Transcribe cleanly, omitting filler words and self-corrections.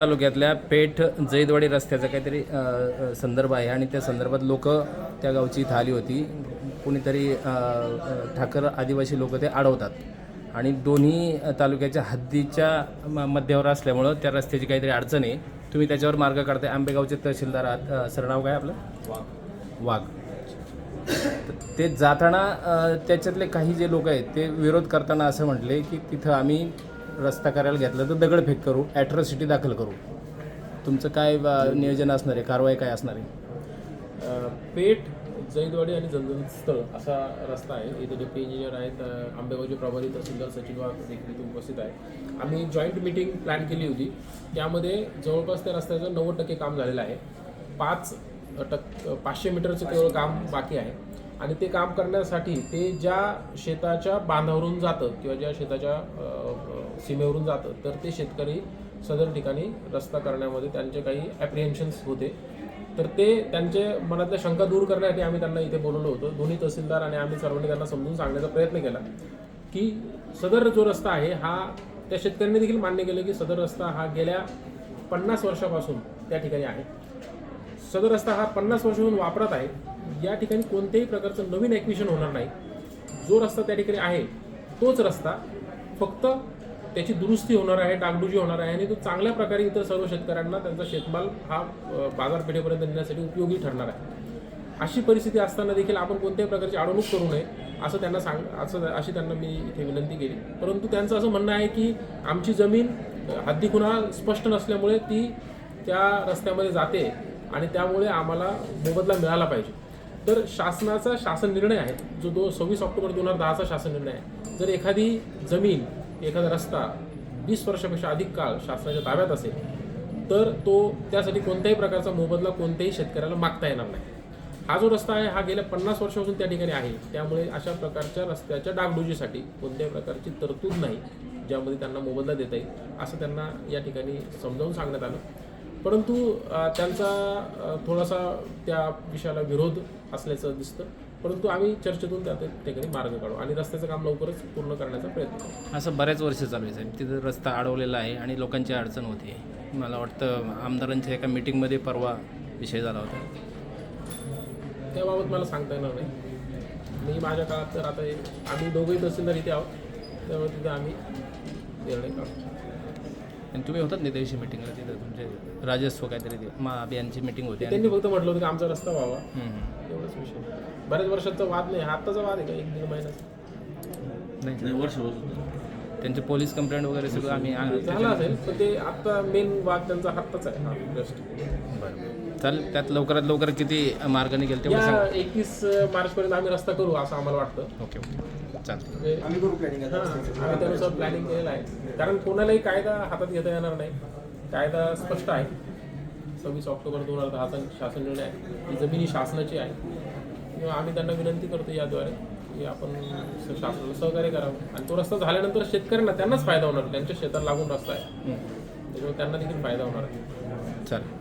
तालुक्यातल्या पेठ जैदवाडी रस्त्याचा काहीतरी संदर्भ आहे आणि त्या संदर्भात लोक त्या गावची इथं आली होती. कोणीतरी ठाकर आदिवासी लोक ते अडवतात आणि दोन्ही तालुक्याच्या हद्दीच्या मध्यावर असल्यामुळं त्या रस्त्याची काहीतरी अडचण आहे. तुम्ही त्याच्यावर मार्ग काढताय. आंबेगावचे तहसीलदार आहात. सरनाव काय आपलं? वाघ. ते जाताना त्याच्यातले काही जे लोक आहेत ते विरोध करताना असं म्हटले की तिथं आम्ही रस्ता करायला घेतला तर दगडफेक करू, ॲट्रॉसिटी दाखल करू. तुमचं काय नियोजन असणार आहे? कारवाई काय असणार आहे? पेठ जैदवाडी आणि स्थळ असा रस्ता आहे. इथे डेप्टी इंजिनियर आहेत, आंबेगावचे प्रभारी तहसीलदार सचिन वाघ देखील इथे उपस्थित आहे. आम्ही जॉईंट मीटिंग प्लॅन केली होती. त्यामध्ये जवळपास त्या रस्त्याचं 90% काम झालेलं आहे. 500 मीटरचं केवळ काम बाकी आहे आणि ते काम करण्यासाठी ते ज्या शेताच्या बांधावरून जातं किंवा ज्या शेताच्या सीमेवरून जातं तर ते शेतकरी सदर ठिकाणी रस्ता करण्यामध्ये त्यांचे काही ॲप्रिहेन्शन्स होते. तर ते त्यांचे मनातल्या शंका दूर करण्यासाठी आम्ही त्यांना इथे बोलवलं होतं. दोन्ही तहसीलदार आणि आम्ही सर्वांनी त्यांना समजून सांगण्याचा प्रयत्न केला की सदर जो रस्ता आहे हा त्या शेतकऱ्यांनी देखील मान्य केलं की सदर रस्ता हा गेल्या 50 वर्षापासून त्या ठिकाणी आहे. सदर रस्ता हा 50 वर्षापासून वापरात आहे. या ठिकाणी कोणत्याही प्रकारचं नवीन ॲक्विशन होणार नाही. जो रस्ता त्या ठिकाणी आहे तोच रस्ता, फक्त त्याची दुरुस्ती होणार आहे, डागडुजी होणार आहे आणि तो चांगल्या प्रकारे इतर सर्व शेतकऱ्यांना त्यांचा शेतमाल हा बाजारपेठेपर्यंत नेण्यासाठी उपयोगी ठरणार आहे. अशी परिस्थिती असताना देखील आपण कोणत्याही प्रकारची अडवणूक करू नये असं त्यांना अशी त्यांना मी इथे विनंती केली. परंतु त्यांचं असं म्हणणं आहे की आमची जमीन हद्दी खुणा स्पष्ट नसल्यामुळे ती त्या रस्त्यामध्ये जाते आणि त्यामुळे आम्हाला मोबदला मिळाला पाहिजे. तर शासनाचा शासन निर्णय आहे जो 26 ऑक्टोबर 2010चा शासन निर्णय आहे. जर एखादी जमीन एखादा रस्ता 20 वर्षापेक्षा अधिक काळ शासनाच्या ताब्यात असेल तर तो त्यासाठी कोणत्याही प्रकारचा मोबदला कोणत्याही शेतकऱ्याला मागता येणार नाही. हा जो रस्ता आहे हा गेल्या 50 वर्षापासून त्या ठिकाणी आहे. त्यामुळे अशा प्रकारच्या रस्त्याच्या डागडुजीसाठी कोणत्याही प्रकारची तरतूद नाही ज्यामध्ये त्यांना मोबदला देता येईल असं त्यांना या ठिकाणी समजावून सांगण्यात आलं. परंतु त्यांचा थोडासा त्या विषयाला विरोध असल्याचं दिसतं. परंतु आम्ही चर्चेतून त्या ठिकाणी मार्ग काढू आणि रस्त्याचं काम लवकरच पूर्ण करण्याचा प्रयत्न करू. असं बऱ्याच वर्ष चालू आहे साहेब, तिथं रस्ता अडवलेला आहे आणि लोकांची अडचण होती. मला वाटतं आमदारांच्या एका मीटिंगमध्ये परवा विषय झाला होता. त्याबाबत मला सांगता येणार नाही. मी माझ्या काळात तर आता आम्ही दोघंही तहसीलदार इथे आहोत त्यामुळे तिथे आम्ही निर्णय काढू. आणि तुम्ही होतात नाही त्या दिवशी मीटिंगला, तिथं तुमचे राजस्व काहीतरी अभियानची मीटिंग होती. त्यांनी फक्त म्हटलं होतं की आमचा रस्ता व्हावा हम्म. एवढंच विषय. बऱ्याच वर्षाचा वाद नाही, हा आत्ताचा वाद आहे का 1-1.5 महिन्याचा नाही वर्ष त्यांचे पोलीस कंप्लेंट वगैरे सगळं आम्ही झाला असेल. पण ते आत्ता मेन वाद त्यांचा हाताच आहे. हा जस्ट चालेल. त्यात लवकरात लवकर किती मार्ग निघेल तेवढं या सांगा. 21 मार्चपर्यंत आम्ही रस्ता करू असं आम्हाला वाटतं. ओके चालेल. म्हणजे आम्ही करू प्लॅनिंग आता. आम्ही त्यानुसार प्लॅनिंग केलेलं आहे. कारण कोणालाही कायदा हातात घेता येणार नाही. कायदा स्पष्ट आहे. 26 ऑक्टोबर 2010चा शासन निर्णय आहे. ही जमीन ही शासनाची आहे. किंवा आम्ही त्यांना विनंती करतो याद्वारे की आपण शासनाला सहकार्य करावं आणि तो रस्ता झाल्यानंतर शेतकऱ्यांना त्यांनाच फायदा होणार. त्यांच्या शेतात लागून रस्ता आहे त्याच्यामुळे त्यांना देखील फायदा होणार आहे. चालेल.